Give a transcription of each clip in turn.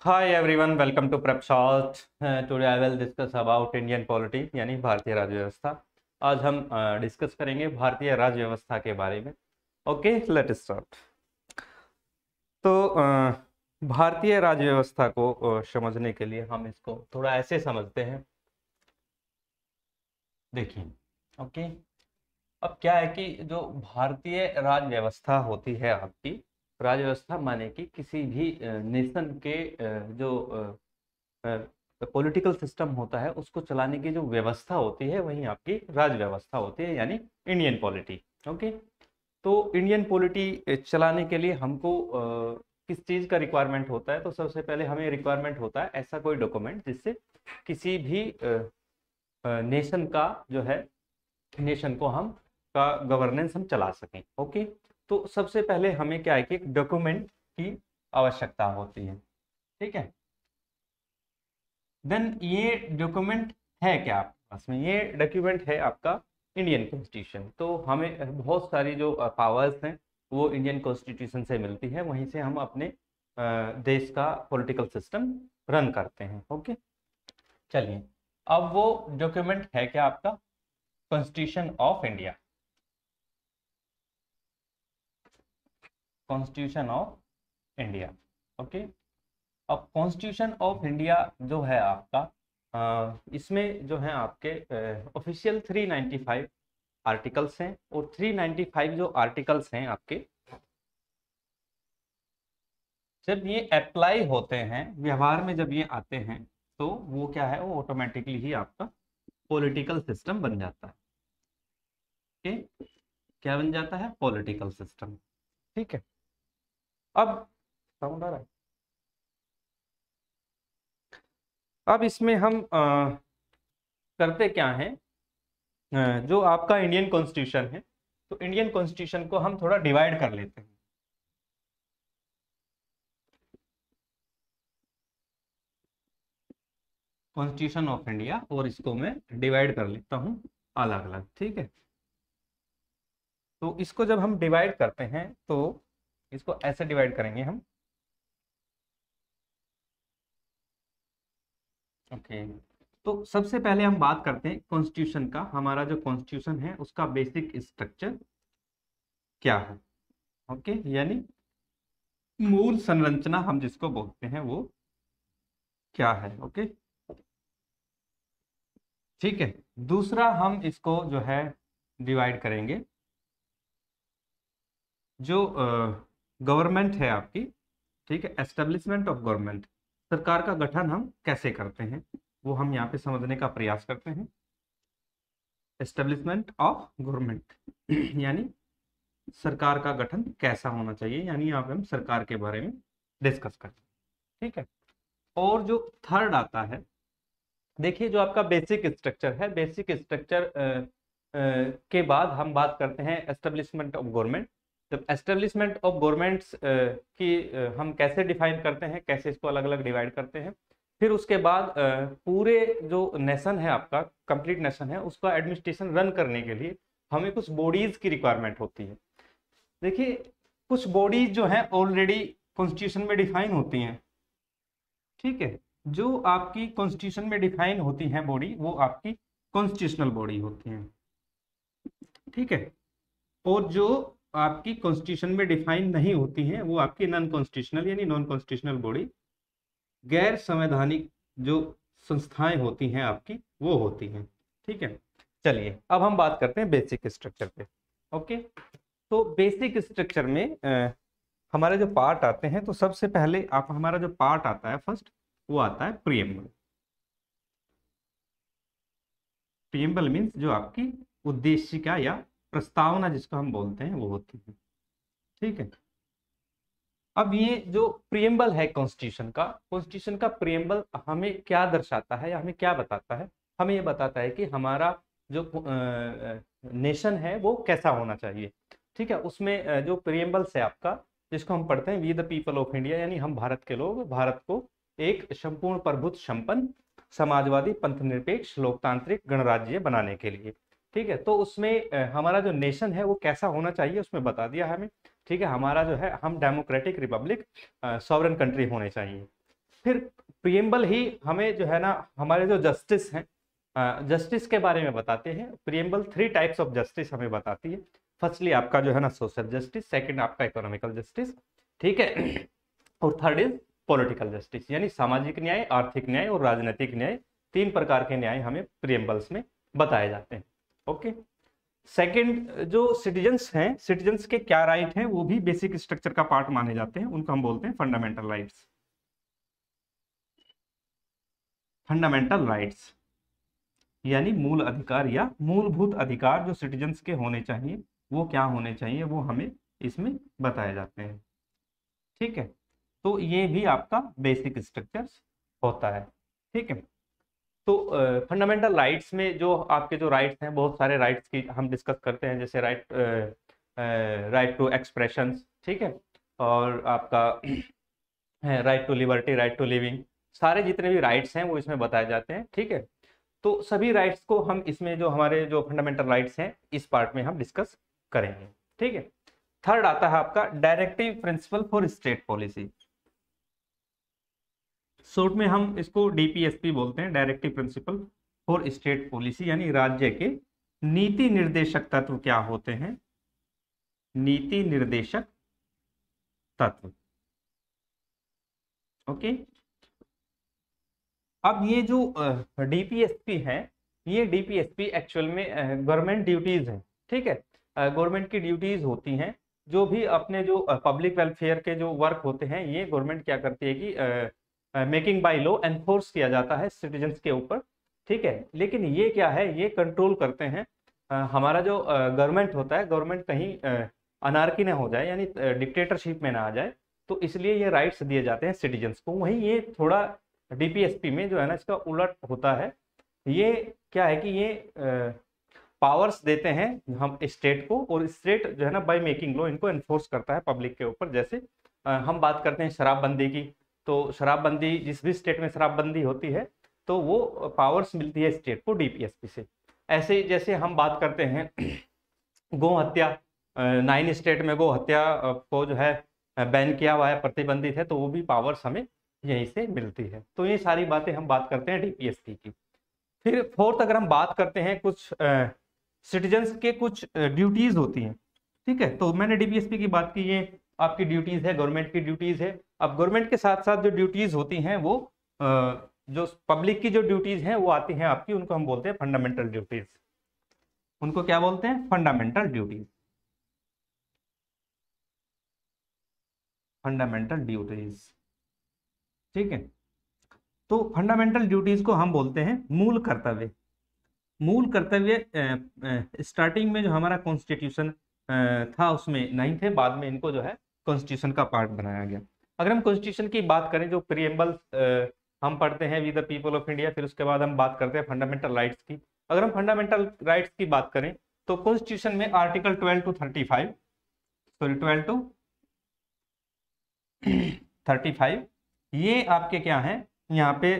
Hi everyone, welcome to Prep Shot. Today I will discuss about Indian polity यानी भारतीय राज्य व्यवस्था। आज हम डिस्कस करेंगे भारतीय राज्य व्यवस्था के बारे में। Okay, let start. तो भारतीय राज्य व्यवस्था को समझने के लिए हम इसको थोड़ा ऐसे समझते हैं। देखिए, ओके, अब क्या है कि जो भारतीय राज्य व्यवस्था होती है आपकी, राज्य व्यवस्था माने कि किसी भी नेशन के जो पॉलिटिकल सिस्टम होता है उसको चलाने की जो व्यवस्था होती है वही आपकी राज्य व्यवस्था होती है, यानी इंडियन पॉलिटी। ओके, तो इंडियन पॉलिटी चलाने के लिए हमको किस चीज़ का रिक्वायरमेंट होता है? तो सबसे पहले हमें रिक्वायरमेंट होता है ऐसा कोई डॉक्यूमेंट जिससे किसी भी नेशन का जो है, नेशन को हम का गवर्नेंस हम चला सकें। ओके, तो सबसे पहले हमें क्या है कि एक डॉक्यूमेंट की आवश्यकता होती है। ठीक है, देन ये डॉक्यूमेंट है क्या आपके पास में? ये डॉक्यूमेंट है आपका इंडियन कॉन्स्टिट्यूशन। तो हमें बहुत सारी जो पावर्स हैं वो इंडियन कॉन्स्टिट्यूशन से मिलती है, वहीं से हम अपने देश का पॉलिटिकल सिस्टम रन करते हैं। ओके, चलिए, अब वो डॉक्यूमेंट है क्या आपका? Constitution of India. Constitution of India. Okay, अब कॉन्स्टिट्यूशन ऑफ इंडिया जो है आपका, इसमें जो है आपके ऑफिशियल 395 आर्टिकल्स हैं, और 395 जो आर्टिकल्स हैं आपके, जब ये अप्लाई होते हैं व्यवहार में, जब ये आते हैं तो वो क्या है, वो ऑटोमेटिकली ही आपका पॉलिटिकल सिस्टम बन जाता है। ओके, क्या बन जाता है? Political system. ठीक है, अब साउंड आ रहा है? अब इसमें हम करते क्या है, जो आपका इंडियन कॉन्स्टिट्यूशन है, तो इंडियन कॉन्स्टिट्यूशन को हम थोड़ा डिवाइड कर लेते हैं। कॉन्स्टिट्यूशन ऑफ इंडिया, और इसको मैं डिवाइड कर लेता हूं अलग अलग। ठीक है, तो इसको जब हम डिवाइड करते हैं तो इसको ऐसे डिवाइड करेंगे हम। ओके, तो सबसे पहले हम बात करते हैं कॉन्स्टिट्यूशन का। हमारा जो कॉन्स्टिट्यूशन है उसका बेसिक स्ट्रक्चर क्या है? ओके, यानी मूल संरचना हम जिसको बोलते हैं वो क्या है? ओके, ठीक है। दूसरा हम इसको जो है डिवाइड करेंगे, जो गवर्नमेंट है आपकी, ठीक है, एस्टेब्लिशमेंट ऑफ गवर्नमेंट, सरकार का गठन हम कैसे करते हैं वो हम यहाँ पे समझने का प्रयास करते हैं। एस्टेब्लिशमेंट ऑफ गवर्नमेंट यानी सरकार का गठन कैसा होना चाहिए, यानी यहाँ पे हम सरकार के बारे में डिस्कस करते हैं। ठीक है, और जो थर्ड आता है, देखिए, जो आपका बेसिक स्ट्रक्चर है, बेसिक स्ट्रक्चर के बाद हम बात करते हैं एस्टेब्लिशमेंट ऑफ गवर्नमेंट। जब एस्टेब्लिशमेंट ऑफ गवर्नमेंट्स की हम कैसे डिफाइन करते हैं, कैसे इसको अलग अलग डिवाइड करते हैं, फिर उसके बाद पूरे जो नेशन है आपका, कंप्लीट नेशन है, उसका एडमिनिस्ट्रेशन रन करने के लिए हमें कुछ बॉडीज की रिक्वायरमेंट होती है। देखिए, कुछ बॉडीज जो हैं ऑलरेडी कॉन्स्टिट्यूशन में डिफाइन होती हैं। ठीक है, जो आपकी कॉन्स्टिट्यूशन में डिफाइन होती हैं बॉडी, वो आपकी कॉन्स्टिट्यूशनल बॉडी होती हैं। ठीक है, और जो आपकी कॉन्स्टिट्यूशन में डिफाइन नहीं होती हैं वो आपकी नॉन कॉन्स्टिट्यूशनल यानी नॉन कॉन्स्टिट्यूशनल बॉडी, गैर संवैधानिक जो संस्थाएं होती हैं आपकी, वो होती हैं। ठीक है, चलिए अब हम बात करते हैं बेसिक स्ट्रक्चर पे। ओके, तो बेसिक स्ट्रक्चर में हमारे जो पार्ट आते हैं, तो सबसे पहले आप हमारा जो पार्ट आता है फर्स्ट, वो आता है प्रीएम्बल। प्रीएम्बल मीन्स जो आपकी उद्देशिका या प्रस्तावना जिसको हम बोलते हैं वो होती है। ठीक है, अब ये जो प्रीएम्बल है कॉन्स्टिट्यूशन का प्रीएम्बल हमें क्या दर्शाता है या हमें क्या बताता है? हमें ये बताता है कि हमारा जो नेशन है वो कैसा होना चाहिए। ठीक है, उसमें जो प्रीएम्बल्स है आपका, जिसको हम पढ़ते हैं we the people of India, यानी हम भारत के लोग भारत को एक संपूर्ण प्रभुत्व संपन्न समाजवादी पंथनिरपेक्ष लोकतांत्रिक गणराज्य बनाने के लिए। ठीक है, तो उसमें हमारा जो नेशन है वो कैसा होना चाहिए उसमें बता दिया हमें। ठीक है, हमारा जो है, हम डेमोक्रेटिक रिपब्लिक सॉवरेन कंट्री होने चाहिए। फिर प्रियम्बल ही हमें जो है ना हमारे जो जस्टिस हैं, जस्टिस के बारे में बताते हैं। प्रियम्बल 3 टाइप्स ऑफ जस्टिस हमें बताती है। फर्स्टली आपका जो है ना सोशल जस्टिस, सेकंड आपका इकोनॉमिकल जस्टिस, ठीक है, और थर्ड इज पॉलिटिकल जस्टिस, यानी सामाजिक न्याय, आर्थिक न्याय और राजनीतिक न्याय। 3 प्रकार के न्याय हमें प्रियम्बल्स में बताए जाते हैं। ओके, सेकंड जो सिटीजन्स हैं, सिटीजन्स के क्या राइट हैं वो भी बेसिक स्ट्रक्चर का पार्ट माने जाते हैं, उनको हम बोलते हैं फंडामेंटल राइट्स। फंडामेंटल राइट्स यानी मूल अधिकार या मूलभूत अधिकार जो सिटीजन्स के होने चाहिए, वो क्या होने चाहिए वो हमें इसमें बताए जाते हैं। ठीक है, तो ये भी आपका बेसिक स्ट्रक्चर्स होता है। ठीक है, तो फंडामेंटल राइट्स में जो आपके जो राइट्स हैं, बहुत सारे राइट्स की हम डिस्कस करते हैं, जैसे राइट टू एक्सप्रेशन, ठीक है, और आपका right to liberty, right to living, सारे जितने भी राइट्स हैं वो इसमें बताए जाते हैं। ठीक है, तो सभी राइट्स को हम इसमें जो हमारे जो फंडामेंटल राइट्स हैं इस पार्ट में हम डिस्कस करेंगे। ठीक है, थर्ड आता है आपका directive principle for state policy. Short में हम इसको डीपीएसपी बोलते हैं, directive principle for state policy, यानी राज्य के नीति निर्देशक तत्व क्या होते हैं, नीति निर्देशक तत्व। ओके, अब ये जो डीपीएसपी है, ये डीपीएसपी एक्चुअल में गवर्नमेंट ड्यूटीज है। ठीक है, गवर्नमेंट की ड्यूटीज होती हैं, जो भी अपने जो पब्लिक वेलफेयर के जो वर्क होते हैं ये गवर्नमेंट क्या करती है कि मेकिंग बाय लॉ एनफोर्स किया जाता है सिटीजन्स के ऊपर। ठीक है, लेकिन ये क्या है, ये कंट्रोल करते हैं हमारा जो गवर्नमेंट होता है, गवर्नमेंट कहीं अनार्की ना हो जाए, यानी डिक्टेटरशिप में ना आ जाए, तो इसलिए ये राइट्स दिए जाते हैं सिटीजन्स को। वहीं ये थोड़ा डीपीएसपी में जो है ना इसका उलट होता है। ये क्या है कि ये पावर्स देते हैं हम स्टेट को, और स्टेट जो है ना बाय मेकिंग लॉ इनको एनफोर्स करता है पब्लिक के ऊपर। जैसे हम बात करते हैं शराबबंदी की, तो शराबबंदी जिस भी स्टेट में शराबबंदी होती है तो वो पावर्स मिलती है स्टेट को डीपीएसपी से। ऐसे जैसे हम बात करते हैं गौ हत्या, 9 स्टेट में गौ हत्या को जो है बैन किया हुआ है, प्रतिबंधित है, तो वो भी पावर्स हमें यहीं से मिलती है। तो ये सारी बातें हम बात करते हैं डीपीएसपी की। फिर फोर्थ अगर हम बात करते हैं कुछ सिटीजन्स के कुछ ड्यूटीज होती हैं। ठीक है, तो मैंने डीपीएसपी की बात की, ये आपकी ड्यूटीज है, गवर्नमेंट की ड्यूटीज है। अब गवर्नमेंट के साथ साथ जो ड्यूटीज होती हैं वो जो पब्लिक की जो ड्यूटीज हैं वो आती हैं आपकी, उनको हम बोलते हैं फंडामेंटल ड्यूटीज। उनको क्या बोलते हैं, फंडामेंटल ड्यूटीज, फंडामेंटल ड्यूटीज। ठीक है, तो फंडामेंटल ड्यूटीज को हम बोलते हैं मूल कर्तव्य। मूल कर्तव्य स्टार्टिंग में जो हमारा कॉन्स्टिट्यूशन था उसमें नहीं थे, बाद में इनको जो है कॉन्स्टिट्यूशन का पार्ट बनाया गया। अगर हम कॉन्स्टिट्यूशन की बात करें, जो प्रीएम्बल हम पढ़ते हैं we the people of India, फिर उसके बाद हम बात करते हैं फंडामेंटल राइट्स की। अगर हम फंडामेंटल राइट्स की बात करें तो कॉन्स्टिट्यूशन में आर्टिकल 12 to 35, सॉरी 12 to 35, ये आपके क्या हैं, यहाँ पे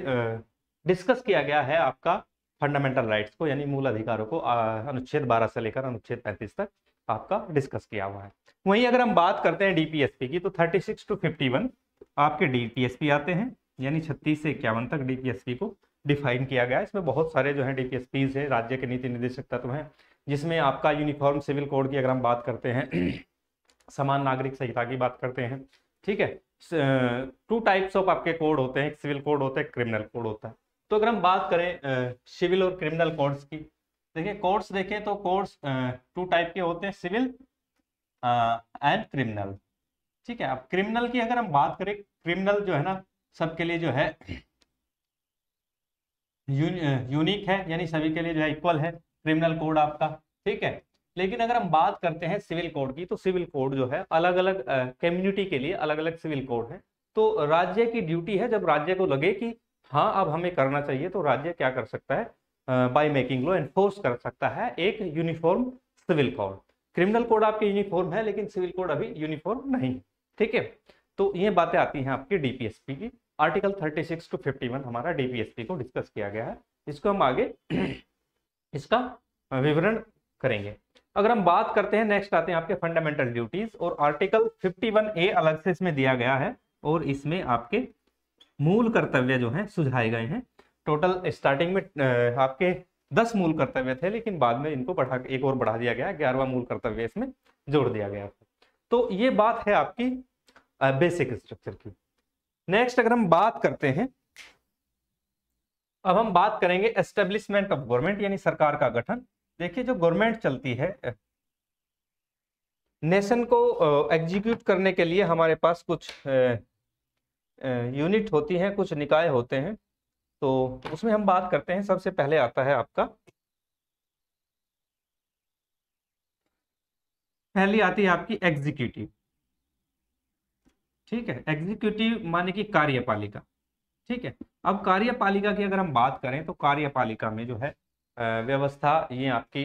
डिस्कस किया गया है आपका फंडामेंटल राइट्स को, यानी मूल अधिकारों को अनुच्छेद 12 से लेकर अनुच्छेद 35 तक आपका डिस्कस किया हुआ है। वहीं अगर हम बात करते हैं डीपीएसपी की, तो 36 to 51 आपके डीपीएसपी आते हैं, यानी 36 से 51 तक डीपीएसपी को डिफाइन किया गया है। इसमें बहुत सारे जो है डीपीएसपीज है, राज्य के नीति निर्देशक तत्व हैं, जिसमें आपका यूनिफॉर्म सिविल कोड की अगर हम बात करते हैं, समान नागरिक संहिता की बात करते हैं। ठीक है, 2 टाइप्स ऑफ आपके कोड होते हैं, एक सिविल कोड होता है, क्रिमिनल कोड होता है। तो अगर हम बात करें सिविल और क्रिमिनल कोड्स की, देखिए कोड्स देखें तो कोड्स 2 टाइप के होते हैं, सिविल एंड क्रिमिनल। ठीक है, अब क्रिमिनल की अगर हम बात करें, क्रिमिनल जो है ना सबके लिए जो है यूनिक है, यानी सभी के लिए जो है इक्वल है क्रिमिनल कोड आपका। ठीक है, लेकिन अगर हम बात करते हैं सिविल कोड की, तो सिविल कोड जो है अलग अलग कम्युनिटी के लिए अलग अलग सिविल कोड है। तो राज्य की ड्यूटी है, जब राज्य को लगे कि हाँ अब हमें करना चाहिए, तो राज्य क्या कर सकता है, बाय मेकिंग लॉ एनफोर्स कर सकता है एक uniform civil code. Criminal code आपके यूनिफॉर्म है, लेकिन सिविल कोड अभी यूनिफॉर्म नहीं। ठीक है, तो ये बातें आती हैं आपकी डीपीएसपी की। आर्टिकल 36 to 51 हमारा डीपीएसपी को डिस्कस किया गया है, इसको हम आगे इसका विवरण करेंगे। अगर हम बात करते हैं, नेक्स्ट आते हैं आपके फंडामेंटल ड्यूटीज, और आर्टिकल 51A अलग से इसमें दिया गया है, और इसमें आपके मूल कर्तव्य जो है सुझाए गए हैं। टोटल स्टार्टिंग में आपके 10 मूल कर्तव्य थे, लेकिन बाद में इनको एक और बढ़ा दिया गया, 11वां मूल कर्तव्य इसमें जोड़ दिया गया। तो ये बात है आपकी बेसिक स्ट्रक्चर की। नेक्स्ट अगर हम बात करते हैं, अब हम बात करेंगे एस्टेब्लिशमेंट ऑफ गवर्नमेंट, यानी सरकार का गठन। देखिए जो गवर्नमेंट चलती है नेशन को एग्जीक्यूट करने के लिए, हमारे पास कुछ यूनिट होती हैं, कुछ निकाय होते हैं। तो उसमें हम बात करते हैं, सबसे पहले आता है आपका, पहली आती है आपकी एग्जीक्यूटिव। ठीक है, एग्जीक्यूटिव माने की कार्यपालिका। ठीक है, अब कार्यपालिका की अगर हम बात करें तो कार्यपालिका में जो है व्यवस्था ये आपकी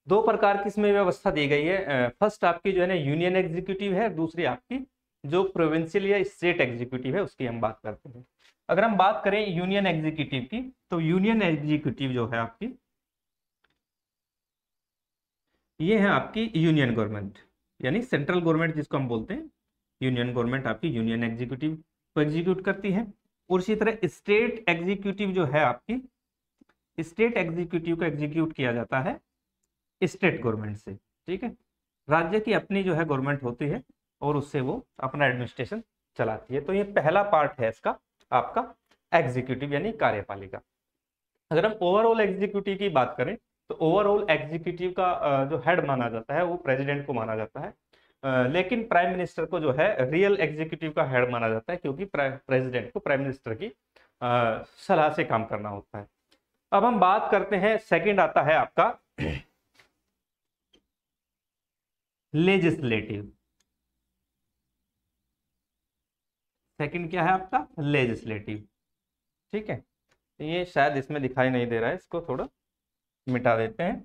दो प्रकार की इसमें व्यवस्था दी गई है। फर्स्ट आपकी जो है ना यूनियन एग्जीक्यूटिव है, दूसरी आपकी जो प्रोविंशियल या स्टेट एग्जीक्यूटिव है उसकी हम बात करते हैं। अगर हम बात करें यूनियन एग्जीक्यूटिव की, तो यूनियन एग्जीक्यूटिव जो है आपकी, ये है आपकी यूनियन गवर्नमेंट, यानी सेंट्रल गवर्नमेंट जिसको हम बोलते हैं। यूनियन गवर्नमेंट आपकी यूनियन एग्जीक्यूटिव को एग्जीक्यूट करती है। और इसी तरह स्टेट एग्जीक्यूटिव जो है आपकी, स्टेट एग्जीक्यूटिव को एग्जीक्यूट किया जाता है स्टेट गवर्नमेंट से। ठीक है, राज्य की अपनी जो है गवर्नमेंट होती है और उससे वो अपना एडमिनिस्ट्रेशन चलाती है। तो ये पहला पार्ट है इसका आपका एग्जीक्यूटिव यानी कार्यपालिका। अगर हम ओवरऑल एग्जीक्यूटिव की बात करें तो ओवरऑल एग्जीक्यूटिव का जो हेड माना जाता है वो प्रेसिडेंट को माना जाता है। लेकिन प्राइम मिनिस्टर को जो है रियल एग्जीक्यूटिव का हेड माना जाता है, क्योंकि प्रेसिडेंट को प्राइम मिनिस्टर की सलाह से काम करना होता है। अब हम बात करते हैं, सेकंड आता है आपका लेजिस्लेटिव। सेकंड क्या है आपका? लेजिस्लेटिव। ठीक है, ये शायद इसमें दिखाई नहीं दे रहा है, इसको थोड़ा मिटा देते हैं,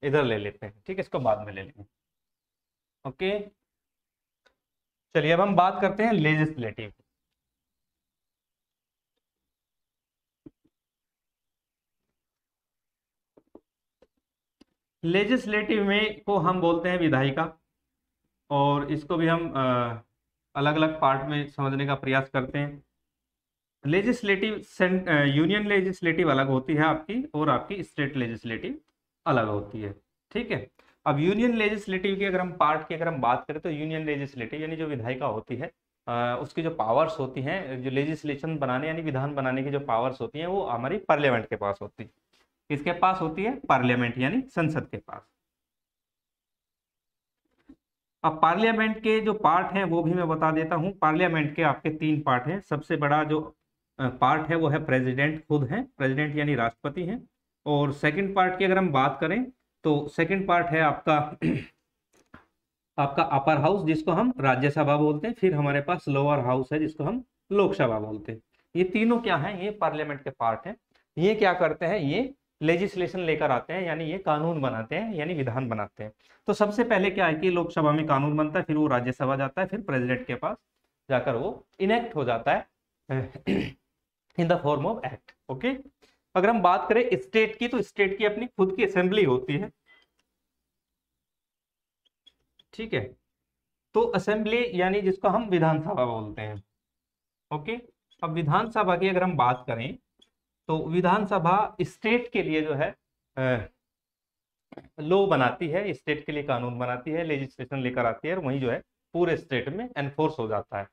इधर ले लेते हैं। ठीक है, इसको बाद में ले लेंगे। ओके, चलिए अब हम बात करते हैं लेजिस्लेटिव। लेजिस्लेटिव में को हम बोलते हैं विधायिका, और इसको भी हम अलग अलग पार्ट में समझने का प्रयास करते हैं। लेजिस्लेटिव यूनियन लेजिस्लेटिव अलग होती है आपकी, और आपकी स्टेट लेजिस्लेटिव अलग होती है। ठीक है, अब यूनियन लेजिस्लेटिव की अगर हम पार्ट की अगर हम बात करें तो यूनियन लेजिस्लेटिव यानी जो विधायिका होती है, उसकी जो पावर्स होती हैं, जो लेजिस्लेशन बनाने यानी विधान बनाने की जो पावर्स होती हैं, वो हमारी पार्लियामेंट के पास होती है। किसके पास होती है? पार्लियामेंट यानी संसद के पास। अब पार्लियामेंट के जो पार्ट हैं वो भी मैं बता देता हूं। पार्लियामेंट के आपके 3 पार्ट हैं। सबसे बड़ा जो पार्ट है वो है प्रेसिडेंट खुद है, प्रेसिडेंट यानी राष्ट्रपति हैं। और सेकंड पार्ट की अगर हम बात करें तो सेकंड पार्ट है आपका आपका अपर हाउस जिसको हम राज्यसभा बोलते हैं। फिर हमारे पास लोअर हाउस है जिसको हम लोकसभा बोलते हैं। ये तीनों क्या हैं? ये पार्लियामेंट के पार्ट हैं। ये क्या करते हैं? ये लेजिस्लेशन लेकर आते हैं, यानी ये कानून बनाते हैं, यानी विधान बनाते हैं। तो सबसे पहले क्या है कि लोकसभा में कानून बनता है, फिर वो राज्यसभा जाता है, फिर प्रेसिडेंट के पास जाकर वो इनेक्ट हो जाता है in the form of act. Okay, अगर हम बात करें स्टेट की, तो स्टेट की अपनी खुद की असेंबली होती है। ठीक है, तो असेंबली यानी जिसको हम विधानसभा बोलते हैं। ओके, अब विधानसभा की अगर हम बात करें तो विधानसभा स्टेट के लिए जो है लॉ बनाती है, स्टेट के लिए कानून बनाती है, लेजिस्लेशन लेकर आती है, और वही जो है पूरे स्टेट में एनफोर्स हो जाता है।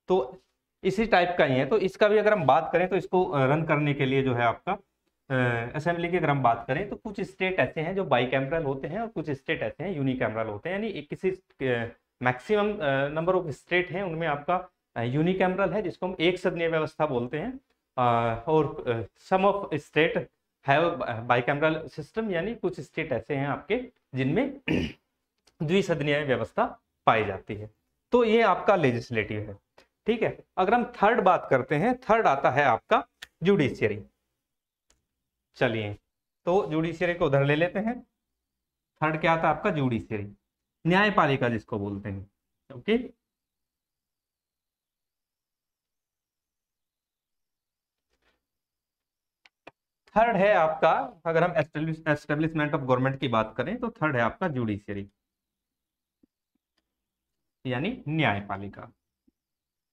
तो इसी टाइप का ही है। तो इसका भी अगर हम बात करें तो इसको रन करने के लिए जो है आपका असेंबली की अगर हम बात करें तो कुछ स्टेट ऐसे हैं जो बाइकैमरल होते हैं और कुछ स्टेट ऐसे हैं यूनिकैमरल होते हैं। यानी किसी मैक्सिमम नंबर ऑफ स्टेट हैं उनमें आपका यूनिकैमरल है जिसको हम एक सदनीय व्यवस्था बोलते हैं, और some of state have bicameral system, यानी कुछ स्टेट ऐसे हैं आपके जिनमें द्विसदनीय व्यवस्था पाई जाती है। तो ये आपका लेजिस्लेटिव है। ठीक है, अगर हम थर्ड बात करते हैं, थर्ड आता है आपका जुडिशियरी। चलिए, तो जुडिशियरी को उधर ले लेते हैं। थर्ड क्या आता है आपका? जुडिशियरी, न्यायपालिका जिसको बोलते हैं। ओके, थर्ड है आपका, अगर हम एस्टेब्लिशमेंट ऑफ गवर्नमेंट की बात करें तो थर्ड है आपका जुडिशियरी यानी न्यायपालिका।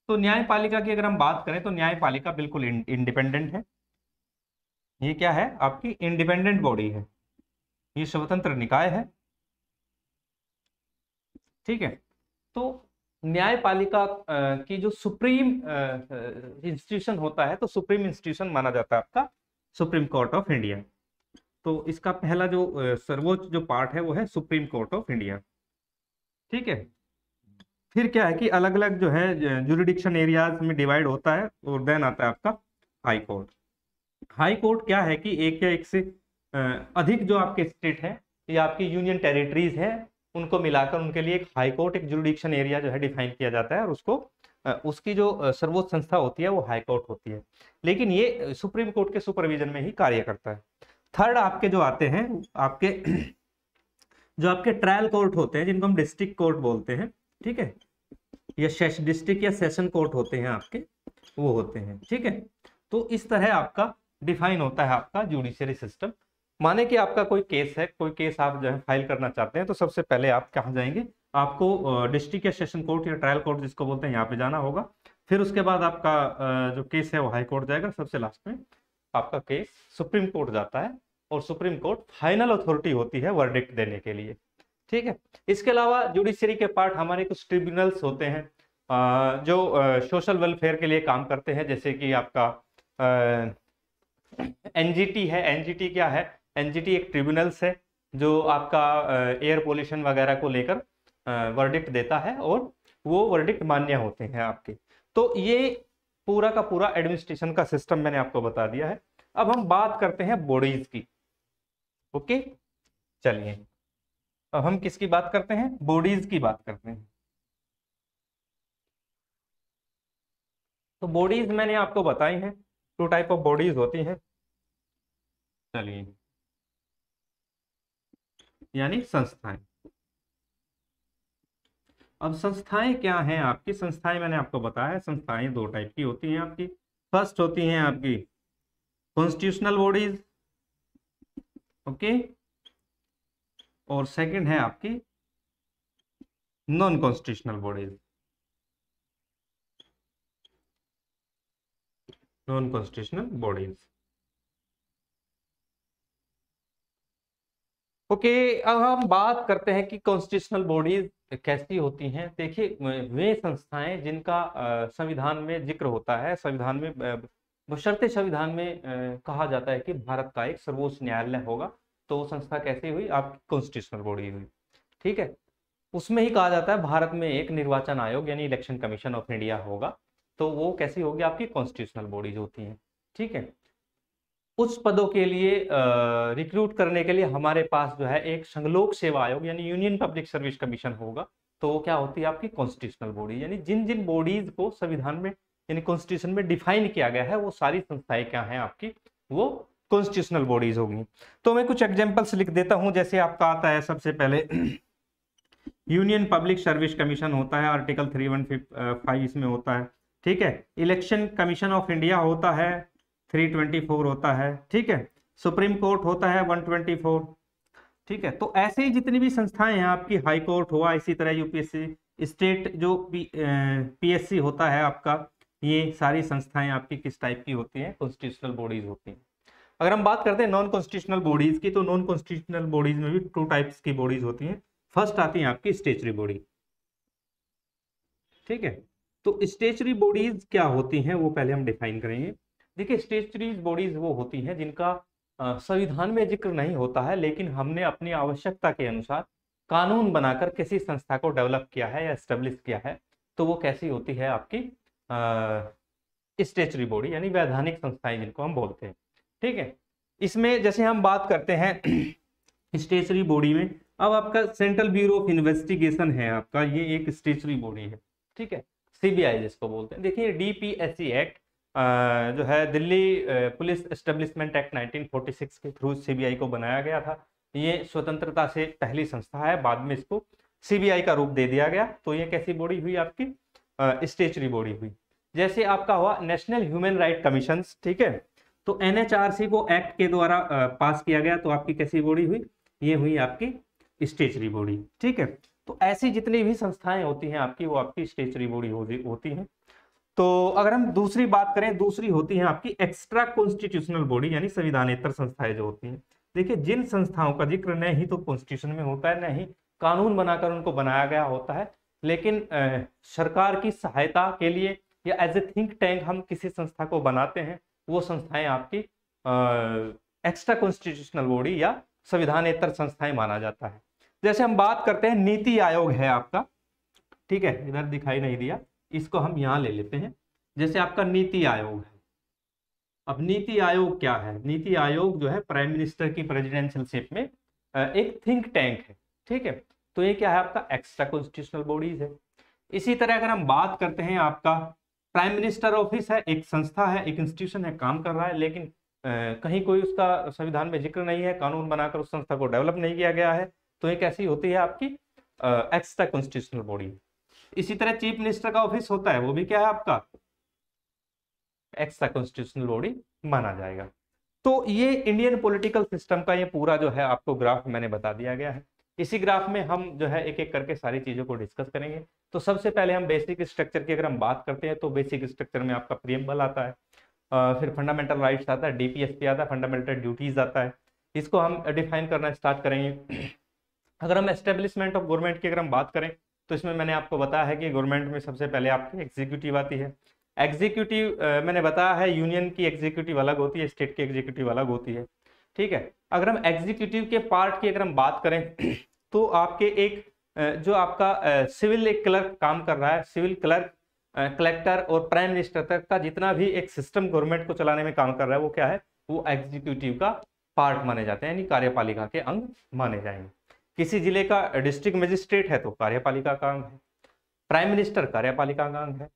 तो न्यायपालिका की अगर हम बात करें तो न्यायपालिका बिल्कुल इंडिपेंडेंट है। ये क्या है, आपकी इंडिपेंडेंट बॉडी है, ये स्वतंत्र निकाय है। ठीक है, तो न्यायपालिका की जो सुप्रीम इंस्टीट्यूशन होता है, तो सुप्रीम इंस्टीट्यूशन माना जाता है आपका सुप्रीम कोर्ट ऑफ इंडिया। तो इसका पहला जो सर्वोच्च जो पार्ट है वो है सुप्रीम कोर्ट ऑफ इंडिया। ठीक है, फिर क्या है कि अलग अलग जो है जुरिडिक्शन एरियाज में डिवाइड होता है, और देन आता है आपका हाई कोर्ट। हाई कोर्ट क्या है कि एक या एक से अधिक जो आपके स्टेट है या आपकी यूनियन टेरिटरीज है, उनको मिलाकर उनके लिए एक हाई कोर्ट, एक जुरिडिक्शन एरिया जो है डिफाइन किया जाता है, और उसको उसकी जो सर्वोच्च संस्था होती है वो हाई कोर्ट होती है। लेकिन ये सुप्रीम कोर्ट के सुपरविजन में ही कार्य करता है। थर्ड आपके जो आते हैं, आपके जो आपके ट्रायल कोर्ट होते हैं, जिनको हम डिस्ट्रिक्ट कोर्ट बोलते हैं, ठीक है, या डिस्ट्रिक्ट या सेशन कोर्ट होते हैं आपके, वो होते हैं। ठीक है, तो इस तरह आपका डिफाइन होता है आपका जुडिशियरी सिस्टम। माने कि आपका कोई केस है, कोई केस आप जो है फाइल करना चाहते हैं, तो सबसे पहले आप कहाँ जाएंगे, आपको डिस्ट्रिक्ट या सेशन कोर्ट या ट्रायल कोर्ट जिसको बोलते हैं, यहाँ पे जाना होगा। फिर उसके बाद आपका जो केस है वो हाई कोर्ट जाएगा, सबसे लास्ट में आपका केस सुप्रीम कोर्ट जाता है, और सुप्रीम कोर्ट फाइनल अथॉरिटी होती है वर्डिक्ट देने के लिए। ठीक है, इसके अलावा जुडिशरी के पार्ट हमारे कुछ ट्रिब्यूनल्स होते हैं जो सोशल वेलफेयर के लिए काम करते हैं, जैसे कि आपका एनजीटी है। एनजीटी क्या है, एनजीटी एक ट्रिब्यूनल्स है जो आपका एयर पोल्यूशन वगैरह को लेकर वर्डिक्ट देता है, और वो वर्डिक्ट मान्य होते हैं आपके। तो ये पूरा का पूरा एडमिनिस्ट्रेशन का सिस्टम मैंने आपको बता दिया है। अब हम बात करते हैं बॉडीज की। ओके, चलिए अब हम किसकी बात करते हैं, बॉडीज की बात करते हैं। तो बॉडीज मैंने आपको बताई हैं, टू टाइप ऑफ बॉडीज होती हैं। चलिए, यानी संस्थाएं। अब संस्थाएं क्या हैं आपकी, संस्थाएं मैंने आपको बताया, संस्थाएं दो टाइप की होती हैं आपकी। फर्स्ट होती हैं आपकी कॉन्स्टिट्यूशनल बॉडीज, ओके, और सेकंड है आपकी non constitutional bodies, non constitutional bodies. Okay, अब हम बात करते हैं कि कॉन्स्टिट्यूशनल बॉडीज कैसी होती हैं। देखिए, वे संस्थाएं जिनका संविधान में जिक्र होता है, संविधान में बशर्ते संविधान में कहा जाता है कि भारत का एक सर्वोच्च न्यायालय होगा, तो वो संस्था कैसी हुई, आपकी कॉन्स्टिट्यूशनल बॉडी हुई। ठीक है, उसमें ही कहा जाता है भारत में एक निर्वाचन आयोग यानी इलेक्शन कमीशन ऑफ इंडिया होगा, तो वो कैसी होगी, आपकी कॉन्स्टिट्यूशनल बॉडीज होती हैं। ठीक है, उच्च पदों के लिए रिक्रूट करने के लिए हमारे पास जो है एक संघलोक सेवा आयोग यानी यूनियन पब्लिक सर्विस कमीशन होगा, तो वो क्या होती है, आपकी कॉन्स्टिट्यूशनल बॉडी। यानी जिन जिन बॉडीज को संविधान में यानी कॉन्स्टिट्यूशन में डिफाइन किया गया है, वो सारी संस्थाएं क्या हैं आपकी, वो कॉन्स्टिट्यूशनल बॉडीज होगी। तो मैं कुछ एग्जांपल्स लिख देता हूं, जैसे आपका आता है सबसे पहले यूनियन पब्लिक सर्विस कमीशन होता है, आर्टिकल 315 इसमें होता है। ठीक है, इलेक्शन कमीशन ऑफ इंडिया होता है, 324 होता है। ठीक है, सुप्रीम कोर्ट होता है 124। ठीक है, तो ऐसे ही जितनी भी संस्थाएं हैं आपकी, हाई कोर्ट हुआ, इसी तरह यूपीएससी, स्टेट जो पीएससी होता है आपका, ये सारी संस्थाएं आपकी किस टाइप की होती हैं, कॉन्स्टिट्यूशनल बॉडीज होती हैं। अगर हम बात करते हैं नॉन कॉन्स्टिट्यूशनल बॉडीज की, तो नॉन कॉन्स्टिट्यूशनल बॉडीज में भी टू टाइप्स की बॉडीज होती हैं। फर्स्ट आती है आपकी स्टेचुरी बॉडी। ठीक है, तो स्टेचुरी बॉडीज क्या होती हैं वो पहले हम डिफाइन करेंगे। देखिए, स्टेचुरी बॉडीज वो होती हैं जिनका संविधान में जिक्र नहीं होता है, लेकिन हमने अपनी आवश्यकता के अनुसार कानून बनाकर किसी संस्था को डेवलप किया है या एस्टेब्लिश किया है, तो वो कैसी होती है, आपकी स्टेचुरी बॉडी यानी वैधानिक संस्थाएं जिनको हम बोलते हैं। ठीक है, इसमें जैसे हम बात करते हैं स्टेचुरी बॉडी में, अब आपका सेंट्रल ब्यूरो ऑफ इन्वेस्टिगेशन है आपका, ये एक स्टेचुरी बॉडी है। ठीक है, सीबीआई जिसको बोलते हैं। देखिए, डीपीएससी एक्ट जो है दिल्ली पुलिस एस्टेब्लिशमेंट एक्ट 1946 के थ्रू सीबीआई को बनाया गया था। ये स्वतंत्रता से पहली संस्था है, बाद में इसको सीबीआई का रूप दे दिया गया। तो ये कैसी बॉडी हुई, आपकी स्टेचुरी बॉडी हुई। जैसे आपका हुआ नेशनल ह्यूमन राइट कमीशन। ठीक है, तो एनएचआरसी को एक्ट के द्वारा पास किया गया, तो आपकी कैसी बॉडी हुई, ये हुई आपकी स्टेचुरी बॉडी। ठीक है, तो ऐसी जितनी भी संस्थाएं होती हैं आपकी, वो आपकी स्टेचुरी बॉडी होती हैं। तो अगर हम दूसरी बात करें, दूसरी होती है आपकी एक्स्ट्रा कॉन्स्टिट्यूशनल बॉडी, यानी संविधानेतर संस्थाएं जो होती हैं। देखिए, जिन संस्थाओं का जिक्र न ही तो कॉन्स्टिट्यूशन में होता है, न ही कानून बनाकर उनको बनाया गया होता है, लेकिन सरकार की सहायता के लिए या एज ए थिंक टैंक हम किसी संस्था को बनाते हैं, वो संस्थाएं आपकी एक्स्ट्रा कॉन्स्टिट्यूशनल बॉडी या संविधानेतर संस्थाएं माना जाता है। जैसे हम बात करते हैं, नीति आयोग है आपका, ठीक है, इधर दिखाई नहीं दिया, इसको हम यहां ले लेते हैं। जैसे आपका नीति आयोग है। अब नीति आयोग क्या है? नीति आयोग जो है प्राइम मिनिस्टर की प्रेसिडेंशियल शिप में एक थिंक टैंक है, ठीक है। तो ये क्या है? आपका एक्स्ट्रा कॉन्स्टिट्यूशनल बॉडीज है। इसी तरह अगर हम बात करते हैं, आपका प्राइम मिनिस्टर ऑफिस है, एक संस्था है, एक इंस्टीट्यूशन है, काम कर रहा है, लेकिन कहीं कोई उसका संविधान में जिक्र नहीं है, कानून बनाकर उस संस्था को डेवलप नहीं किया गया है, तो ये कैसी होती है? आपकी एक्स्ट्रा कॉन्स्टिट्यूशनल बॉडी। इसी तरह चीफ मिनिस्टर का ऑफिस होता है, वो भी क्या है? आपका एक्स्ट्रा कॉन्स्टिट्यूशनल बॉडी माना जाएगा। तो ये इंडियन पॉलिटिकल सिस्टम का ये पूरा जो है आपको ग्राफ मैंने बता दिया गया है। इसी ग्राफ में हम जो है एक एक करके सारी चीजों को डिस्कस करेंगे। तो सबसे पहले हम बेसिक स्ट्रक्चर की अगर हम बात करते हैं, तो बेसिक स्ट्रक्चर में आपका प्रीएम्बल आता है, फिर फंडामेंटल राइट्स आता है, डीपीएसपी आता है, फंडामेंटल ड्यूटीज आता है। इसको हम डिफाइन करना स्टार्ट करेंगे। अगर हम एस्टेब्लिशमेंट ऑफ गवर्नमेंट की अगर हम बात करें, तो इसमें मैंने आपको बताया है कि गवर्नमेंट में सबसे पहले आपकी एग्जीक्यूटिव आती है। एग्जीक्यूटिव मैंने बताया है, यूनियन की एग्जीक्यूटिव अलग होती है, स्टेट की एग्जीक्यूटिव अलग होती है, ठीक है। अगर हम एग्जीक्यूटिव के पार्ट की अगर हम बात करें, तो आपके एक जो आपका सिविल एक क्लर्क काम कर रहा है, सिविल क्लर्क, कलेक्टर और प्राइम मिनिस्टर तक का जितना भी एक सिस्टम गवर्नमेंट को चलाने में काम कर रहा है, वो क्या है? वो एग्जीक्यूटिव का पार्ट माने जाते हैं, यानी कार्यपालिका के अंग माने जाएंगे। किसी जिले का डिस्ट्रिक्ट मजिस्ट्रेट है तो कार्यपालिका का अंग है, प्राइम मिनिस्टर कार्यपालिका का अंग है,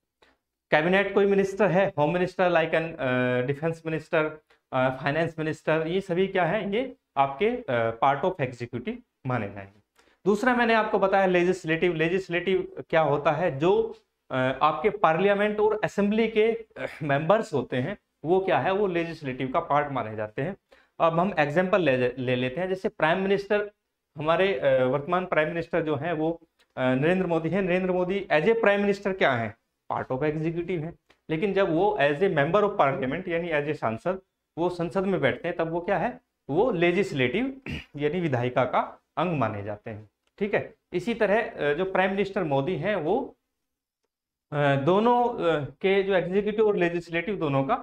कैबिनेट कोई मिनिस्टर है, home minister like an defence minister, finance minister, ये सभी क्या है? ये आपके पार्ट ऑफ एग्जीक्यूटिव माने जाएंगे। दूसरा मैंने आपको बताया लेजिस्लेटिव। लेजिस्लेटिव क्या होता है? जो आपके पार्लियामेंट और असेंबली के मेंबर्स होते हैं, वो क्या है? वो लेजिस्लेटिव का पार्ट माने जाते हैं। अब हम एग्जांपल ले लेते हैं। जैसे प्राइम मिनिस्टर, हमारे वर्तमान प्राइम मिनिस्टर जो है वो नरेंद्र मोदी है। Narendra Modi as a prime minister क्या है? पार्ट ऑफ एग्जीक्यूटिव है। लेकिन जब वो as a member of parliament यानी एज ए सांसद वो संसद में बैठते हैं, तब वो क्या है? वो लेजिस्लेटिव यानी विधायिका का अंग माने जाते हैं, ठीक है। इसी तरह जो प्राइम मिनिस्टर मोदी हैं, वो दोनों के जो एग्जीक्यूटिव और लेजिस्लेटिव दोनों का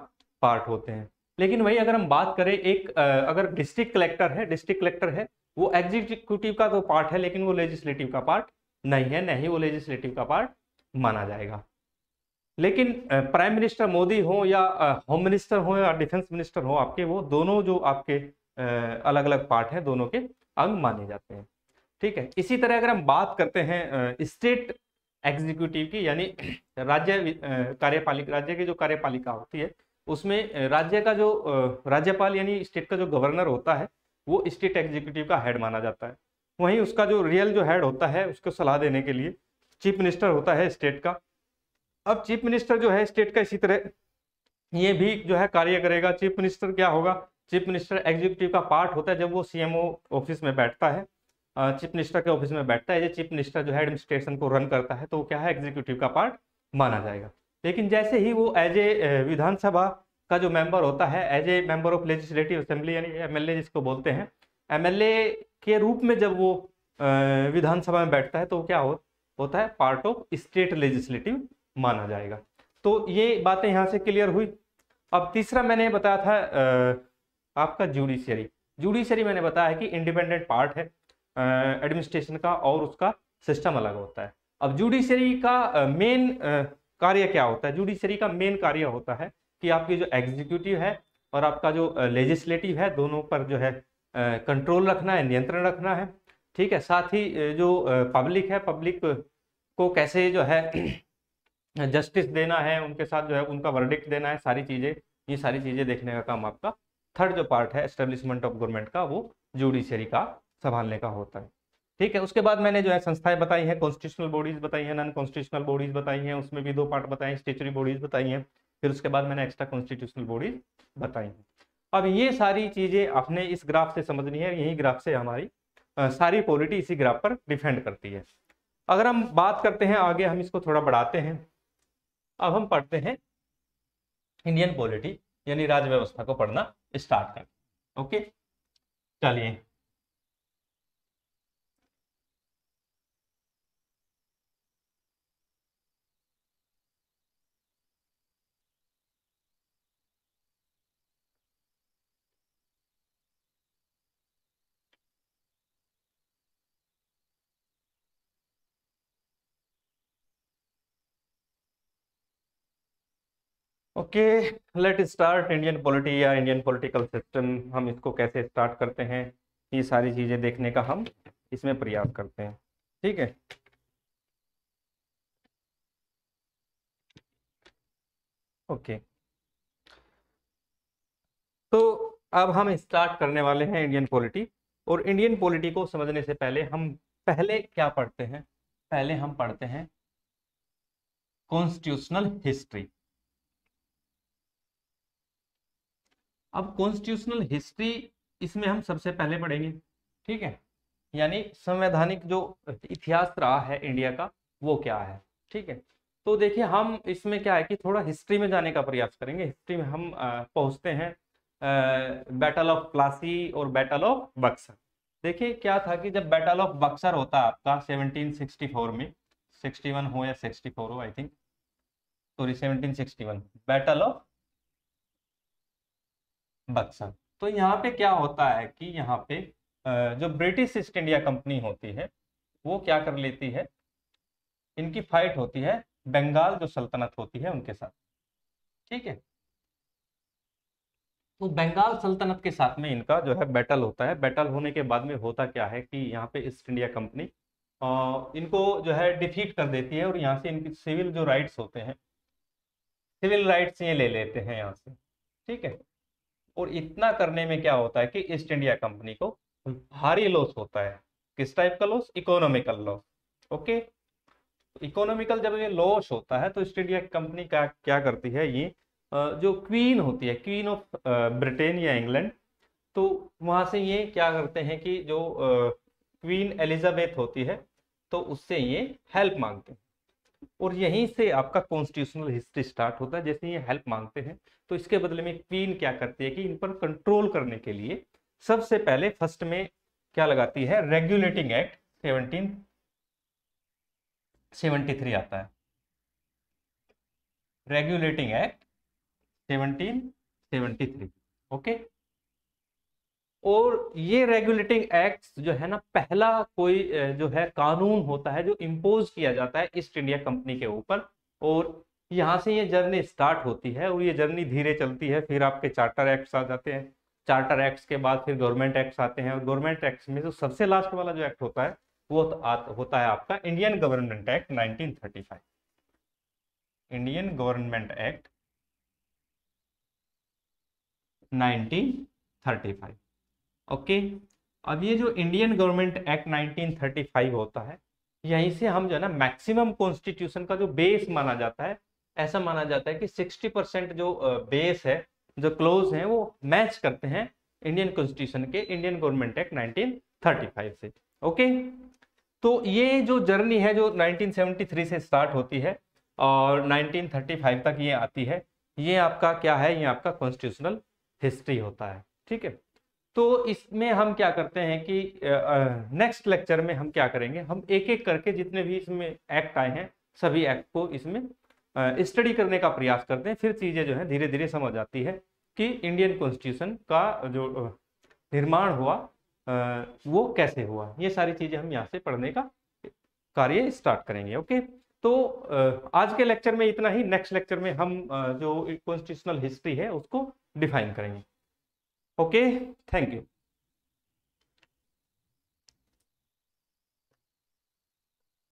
पार्ट होते हैं। लेकिन वही अगर हम बात करें, एक अगर डिस्ट्रिक्ट कलेक्टर है, वो एग्जीक्यूटिव का तो पार्ट है, लेकिन वो लेजिस्लेटिव का पार्ट नहीं है, नहीं वो लेजिस्लेटिव का पार्ट माना जाएगा। लेकिन प्राइम मिनिस्टर मोदी हो या होम मिनिस्टर हो या डिफेंस मिनिस्टर हो आपके, वो दोनों जो आपके अलग अलग पार्ट हैं, दोनों के अंग माने जाते हैं, ठीक है। इसी तरह अगर हम बात करते हैं स्टेट एग्जीक्यूटिव की, यानी राज्य कार्यपालिका, राज्य की जो कार्यपालिका होती है, उसमें राज्य का जो राज्यपाल यानी स्टेट का जो गवर्नर होता है, वो स्टेट एग्जीक्यूटिव का हेड माना जाता है। वहीं उसका जो रियल जो हेड होता है, उसको सलाह देने के लिए चीफ मिनिस्टर होता है स्टेट का। अब चीफ मिनिस्टर जो है स्टेट का, इसी तरह ये भी जो है कार्य करेगा। चीफ मिनिस्टर क्या होगा? चीफ मिनिस्टर एग्जीक्यूटिव का पार्ट होता है। जब वो सीएमओ ऑफिस में बैठता है, चीफ मिनिस्टर के ऑफिस में बैठता है, ये चीफ मिनिस्टर जो है एडमिनिस्ट्रेशन को रन करता है, तो वो क्या है? एग्जीक्यूटिव का पार्ट माना जाएगा। लेकिन जैसे ही वो एज ए विधानसभा का जो मेंबर होता है, as a member of legislative assembly यानी एमएलए जिसको बोलते हैं, एमएलए के रूप में जब वो विधानसभा में बैठता है, तो क्या होता है? पार्ट ऑफ स्टेट लेजिस्लेटिव माना जाएगा। तो ये बातें यहाँ से क्लियर हुई। अब तीसरा मैंने बताया था आपका जुडिशरी मैंने बताया है कि इंडिपेंडेंट पार्ट है एडमिनिस्ट्रेशन का, और उसका सिस्टम अलग होता है। अब जुडिशरी का मेन कार्य क्या होता है? जुडिशरी का मेन कार्य होता है कि आपकी जो एग्जीक्यूटिव है और आपका जो लेजिस्लेटिव है, दोनों पर जो है कंट्रोल रखना है, नियंत्रण रखना है, ठीक है। साथ ही जो पब्लिक है, पब्लिक को कैसे जो है जस्टिस देना है, उनके साथ जो है उनका वर्डिक्ट देना है, सारी चीजें, ये सारी चीजें देखने का काम आपका थर्ड जो पार्ट है एस्टेब्लिशमेंट ऑफ गवर्नमेंट का, वो जुडिशरी का संभालने का होता है, ठीक है। उसके बाद मैंने जो है संस्थाएं बताई हैं, कॉन्स्टिट्यूशनल बॉडीज बताई हैं, नॉन कॉन्स्टिट्यूशनल बॉडीज बताई हैं, उसमें भी 2 पार्ट बताए, स्टेचुरी बॉडीज बताई हैं, फिर उसके बाद मैंने एक्स्ट्रा कॉन्स्टिट्यूशनल बॉडीज बताई हैं। अब ये सारी चीजें आपने इस ग्राफ से समझनी है, यही ग्राफ से हमारी सारी पॉलिटी इसी ग्राफ पर डिपेंड करती है। अगर हम बात करते हैं आगे, हम इसको थोड़ा बढ़ाते हैं, अब हम पढ़ते हैं इंडियन पॉलिटी यानी राज्य व्यवस्था को पढ़ना स्टार्ट करते। ओके, चलिए। Okay, let start Indian polity या इंडियन पॉलिटिकल सिस्टम। हम इसको कैसे स्टार्ट करते हैं, ये सारी चीजें देखने का हम इसमें प्रयास करते हैं। ठीक है, ओके। तो अब हम स्टार्ट करने वाले हैं इंडियन पॉलिटी। और इंडियन पॉलिटी को समझने से पहले हम पहले क्या पढ़ते हैं, पहले हम पढ़ते हैं कॉन्स्टिट्यूशनल हिस्ट्री। अब कॉन्स्टिट्यूशनल हिस्ट्री इसमें हम सबसे पहले पढ़ेंगे। ठीक है, यानी संवैधानिक जो इतिहास रहा है इंडिया का वो क्या है। ठीक है, तो देखिए हम इसमें क्या है कि थोड़ा हिस्ट्री में जाने का प्रयास करेंगे। हिस्ट्री में हम पहुंचते हैं बैटल ऑफ प्लासी और बैटल ऑफ बक्सर। देखिए क्या था कि जब बैटल ऑफ बक्सर होता है आपका 1764 में, 61 हो या 64 हो, I think, sorry 1761, battle of Buxar. तो यहाँ पे क्या होता है कि यहाँ पे जो ब्रिटिश ईस्ट इंडिया कंपनी होती है वो क्या कर लेती है, इनकी फाइट होती है बंगाल जो सल्तनत होती है उनके साथ। ठीक है, तो बंगाल सल्तनत के साथ में इनका जो है बैटल होता है। बैटल होने के बाद में होता क्या है कि यहाँ पे ईस्ट इंडिया कंपनी इनको जो है डिफीट कर देती है और यहाँ से इनकी सिविल जो राइट्स होते हैं, सिविल राइट्स ये ले लेते हैं यहाँ से। ठीक है, और इतना करने में क्या होता है कि ईस्ट इंडिया कंपनी को भारी लॉस होता है। किस टाइप का loss? Economical loss. Okay, economical जब ये लॉस होता है तो ईस्ट इंडिया कंपनी का क्या करती है, ये जो क्वीन होती है, क्वीन ऑफ ब्रिटेन या इंग्लैंड, तो वहां से ये क्या करते हैं कि जो क्वीन एलिजाबेथ होती है तो उससे ये हेल्प मांगते हैं। और यहीं से आपका कॉन्स्टिट्यूशनल हिस्ट्री स्टार्ट होता है। जैसे ये हेल्प मांगते हैं तो इसके बदले में क्वीन क्या करती है कि इन पर कंट्रोल करने के लिए सबसे पहले फर्स्ट में क्या लगाती है, रेगुलेटिंग एक्ट 1773 आता है, रेगुलेटिंग एक्ट 1773। ओके, और ये रेगुलेटिंग एक्ट्स जो है ना, पहला कोई जो है कानून होता है जो इम्पोज किया जाता है ईस्ट इंडिया कंपनी के ऊपर। और यहाँ से ये जर्नी स्टार्ट होती है और ये जर्नी धीरे चलती है। फिर आपके चार्टर एक्ट्स आ जाते हैं, चार्टर एक्ट्स के बाद फिर गवर्नमेंट एक्ट्स आते हैं। और गवर्नमेंट एक्ट्स में जो सबसे लास्ट वाला जो एक्ट होता है वो होता है आपका Indian government act 1935। Indian government act 1935। Okay, अब ये जो इंडियन गवर्नमेंट एक्ट 1935 होता है, यहीं से हम जो है ना मैक्सिमम कॉन्स्टिट्यूशन का जो बेस माना जाता है, ऐसा माना जाता है कि 60% जो बेस है, जो क्लोज हैं, वो मैच करते हैं इंडियन कॉन्स्टिट्यूशन के इंडियन गवर्नमेंट एक्ट 1935 से। ओके, तो ये जो जर्नी है जो 1973 से स्टार्ट होती है और 1935 तक ये आती है, ये आपका क्या है, ये आपका कॉन्स्टिट्यूशनल हिस्ट्री होता है। ठीक है, तो इसमें हम क्या करते हैं कि नेक्स्ट लेक्चर में हम क्या करेंगे, हम एक एक करके जितने भी इसमें एक्ट आए हैं सभी एक्ट को इसमें स्टडी करने का प्रयास करते हैं। फिर चीजें जो है धीरे धीरे समझ आती है कि इंडियन कॉन्स्टिट्यूशन का जो निर्माण हुआ वो कैसे हुआ। ये सारी चीजें हम यहाँ से पढ़ने का कार्य स्टार्ट करेंगे। ओके, तो आज के लेक्चर में इतना ही। नेक्स्ट लेक्चर में हम जो कॉन्स्टिट्यूशनल हिस्ट्री है उसको डिफाइन करेंगे। Okay, thank you.